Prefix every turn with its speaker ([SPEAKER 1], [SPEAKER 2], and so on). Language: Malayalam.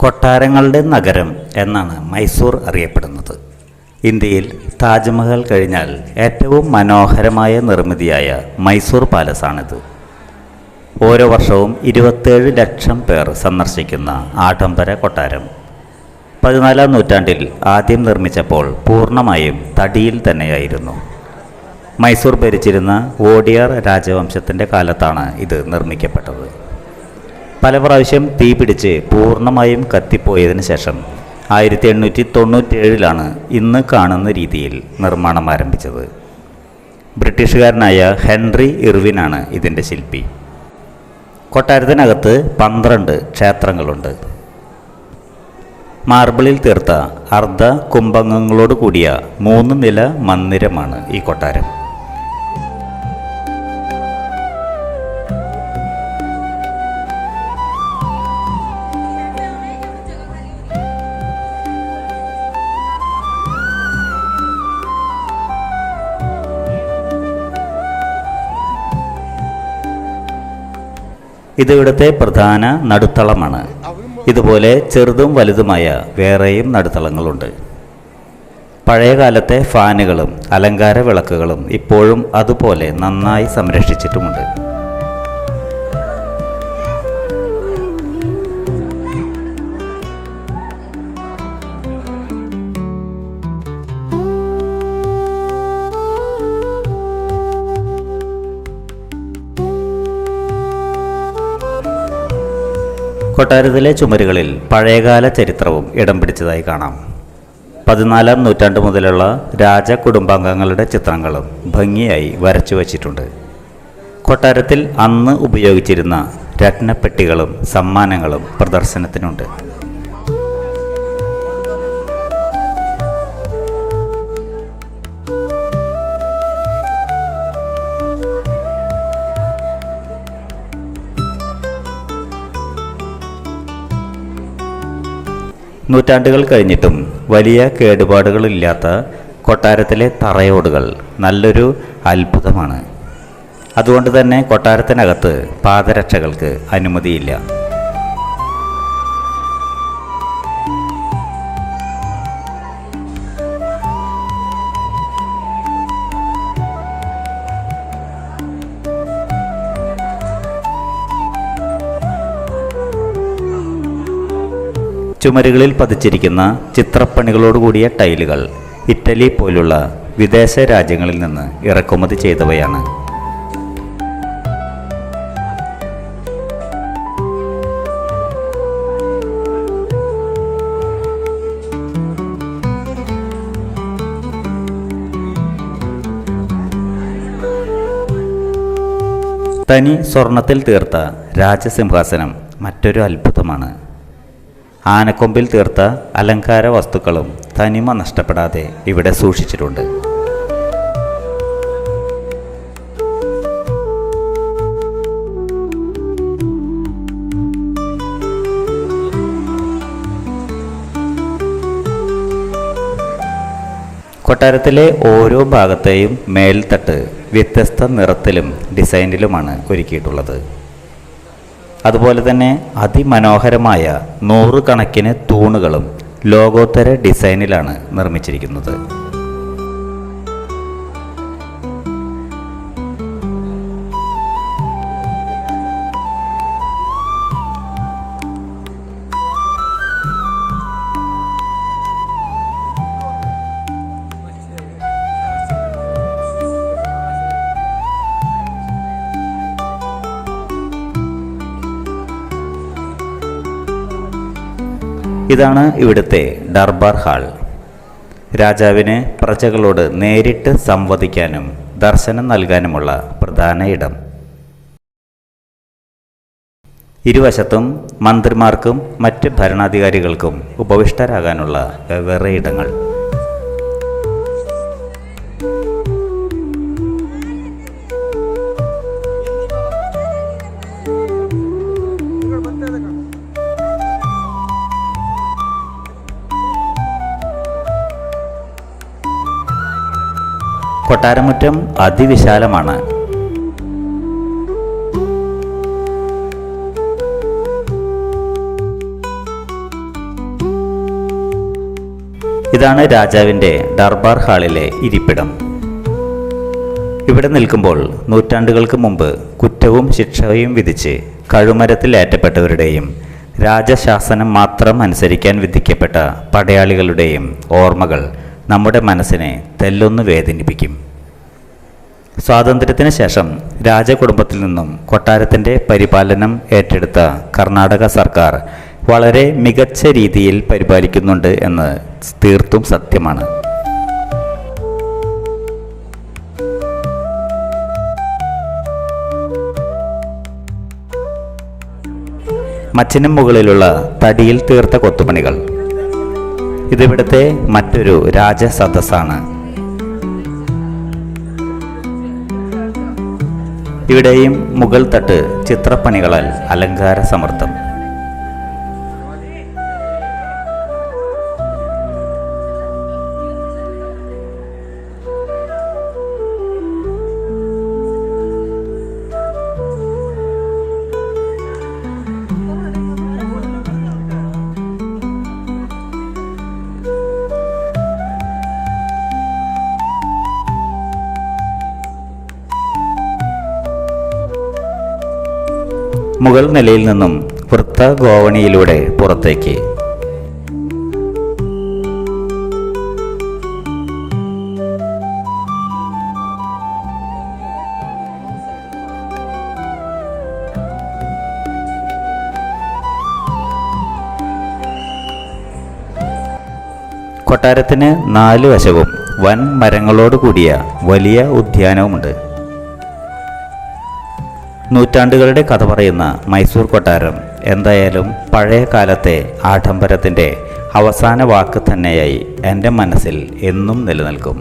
[SPEAKER 1] കൊട്ടാരങ്ങളുടെ നഗരം എന്നാണ് മൈസൂർ അറിയപ്പെടുന്നത്. ഇന്ത്യയിൽ താജ്മഹൽ കഴിഞ്ഞാൽ ഏറ്റവും മനോഹരമായ നിർമ്മിതിയായ മൈസൂർ പാലസാണിത്. ഓരോ വർഷവും 27 ലക്ഷം പേർ സന്ദർശിക്കുന്ന ആഡംബര കൊട്ടാരം 14-ാം നൂറ്റാണ്ടിൽ ആദ്യം നിർമ്മിച്ചപ്പോൾ പൂർണ്ണമായും തടിയിൽ തന്നെയായിരുന്നു. മൈസൂർ ഭരിച്ചിരുന്ന വോഡിയാർ രാജവംശത്തിൻ്റെ കാലത്താണ് ഇത് നിർമ്മിക്കപ്പെട്ടത്. പല പ്രാവശ്യം തീപിടിച്ച് പൂർണ്ണമായും കത്തിപ്പോയതിന് ശേഷം 1897 ഇന്ന് കാണുന്ന രീതിയിൽ നിർമ്മാണം ആരംഭിച്ചത്. ബ്രിട്ടീഷുകാരനായ ഹെൻറി ഇർവിനാണ് ഇതിൻ്റെ ശില്പി. കൊട്ടാരത്തിനകത്ത് 12 ക്ഷേത്രങ്ങളുണ്ട്. മാർബിളിൽ തീർത്ത അർദ്ധ കുംഭങ്ങളോട് കൂടിയ 3 നില മന്ദിരമാണ് ഈ കൊട്ടാരം. ഇതിവിടുത്തെ പ്രധാന നടുത്തളമാണ്. ഇതുപോലെ ചെറുതും വലുതുമായ വേറെയും നടുത്തളങ്ങളുണ്ട്. പഴയകാലത്തെ ഫാനുകളും അലങ്കാര വിളക്കുകളും ഇപ്പോഴും അതുപോലെ നന്നായി സംരക്ഷിച്ചിട്ടുമുണ്ട്. കൊട്ടാരത്തിലെ ചുമരുകളിൽ പഴയകാല ചരിത്രവും ഇടം പിടിച്ചതായി കാണാം. 14-ാം നൂറ്റാണ്ട് മുതലുള്ള രാജകുടുംബാംഗങ്ങളുടെ ചിത്രങ്ങളും ഭംഗിയായി വരച്ചു വച്ചിട്ടുണ്ട്. കൊട്ടാരത്തിൽ അന്ന് ഉപയോഗിച്ചിരുന്ന രത്നപ്പെട്ടികളും സമ്മാനങ്ങളും പ്രദർശനത്തിനുണ്ട്. നൂറ്റാണ്ടുകൾ കഴിഞ്ഞിട്ടും വലിയ കേടുപാടുകളില്ലാത്ത കൊട്ടാരത്തിലെ തറയോടുകൾ നല്ലൊരു അത്ഭുതമാണ്. അതുകൊണ്ട് തന്നെ കൊട്ടാരത്തിനകത്ത് പാദരക്ഷകൾക്ക് അനുമതിയില്ല. ചുമരുകളിൽ പതിച്ചിരിക്കുന്ന ചിത്രപ്പണികളോടുകൂടിയ ടൈലുകൾ ഇറ്റലി പോലുള്ള വിദേശ രാജ്യങ്ങളിൽ നിന്ന് ഇറക്കുമതി ചെയ്തവയാണ്. തനി സ്വർണത്തിൽ തീർത്ത രാജസിംഹാസനം മറ്റൊരു അത്ഭുതമാണ്. ആനക്കൊമ്പിൽ തീർത്ത അലങ്കാര വസ്തുക്കളും തനിമ നഷ്ടപ്പെടാതെ ഇവിടെ സൂക്ഷിച്ചിട്ടുണ്ട്. കൊട്ടാരത്തിലെ ഓരോ ഭാഗത്തെയും മേൽത്തട്ട് വ്യത്യസ്ത നിറത്തിലും ഡിസൈനിലുമാണ് ഒരുക്കിയിട്ടുള്ളത്. അതുപോലെ തന്നെ അതിമനോഹരമായ 100 കണക്കിന് തൂണുകളും ലോകോത്തര ഡിസൈനിലാണ് നിർമ്മിച്ചിരിക്കുന്നത്. ഇതാണ് ഇവിടുത്തെ ദർബാർ ഹാൾ. രാജാവിന് പ്രജകളോട് നേരിട്ട് സംവദിക്കാനും ദർശനം നൽകാനുമുള്ള പ്രധാന ഇടം. ഇരുവശത്തും മന്ത്രിമാർക്കും മറ്റ് ഭരണാധികാരികൾക്കും ഉപവിഷ്ടരാകാനുള്ള വെവ്വേറെ ഇടങ്ങൾ. കൊട്ടാരമുറ്റം അതിവിശാലമാണ്. ഇതാണ് രാജാവിൻ്റെ ദർബാർ ഹാളിലെ ഇരിപ്പിടം. ഇവിടെ നിൽക്കുമ്പോൾ നൂറ്റാണ്ടുകൾക്ക് മുമ്പ് കുറ്റവും ശിക്ഷയും വിധിച്ച് കഴുമരത്തിലേറ്റപ്പെട്ടവരുടെയും രാജശാസനം മാത്രം അനുസരിക്കാൻ വിധിക്കപ്പെട്ട പടയാളികളുടെയും ഓർമ്മകൾ നമ്മുടെ മനസ്സിനെ തെല്ലൊന്ന് വേദനിപ്പിക്കും. സ്വാതന്ത്ര്യത്തിന് ശേഷം രാജകുടുംബത്തിൽ നിന്നും കൊട്ടാരത്തിൻ്റെ പരിപാലനം ഏറ്റെടുത്ത കർണാടക സർക്കാർ വളരെ മികച്ച രീതിയിൽ പരിപാലിക്കുന്നുണ്ട് എന്ന് തീർത്തും സത്യമാണ്. മച്ചിനും മുകളിലുള്ള തടിയിൽ തീർത്ത കൊത്തുപണികൾ ഇതിവിടുത്തെ മറ്റൊരു രാജസദസ്സാണ്. ഇവിടെയും മുകൾ തട്ട് ചിത്രപ്പണികളാൽ അലങ്കാര സമൃദ്ധം. മുകൾ നിലയിൽ നിന്നും വൃത്ത ഗോവണിയിലൂടെ പുറത്തേക്ക്. കൊട്ടാരത്തിന് 4 വശവും വൻ മരങ്ങളോട് കൂടിയ വലിയ ഉദ്യാനവുമുണ്ട്. നൂറ്റാണ്ടുകളുടെ കഥ പറയുന്ന മൈസൂർ കൊട്ടാരം എന്തായാലും പഴയ കാലത്തെ ആഡംബരത്തിൻ്റെ അവസാന വാക്ക് തന്നെയായി എൻ്റെ മനസ്സിൽ എന്നും നിലനിൽക്കും.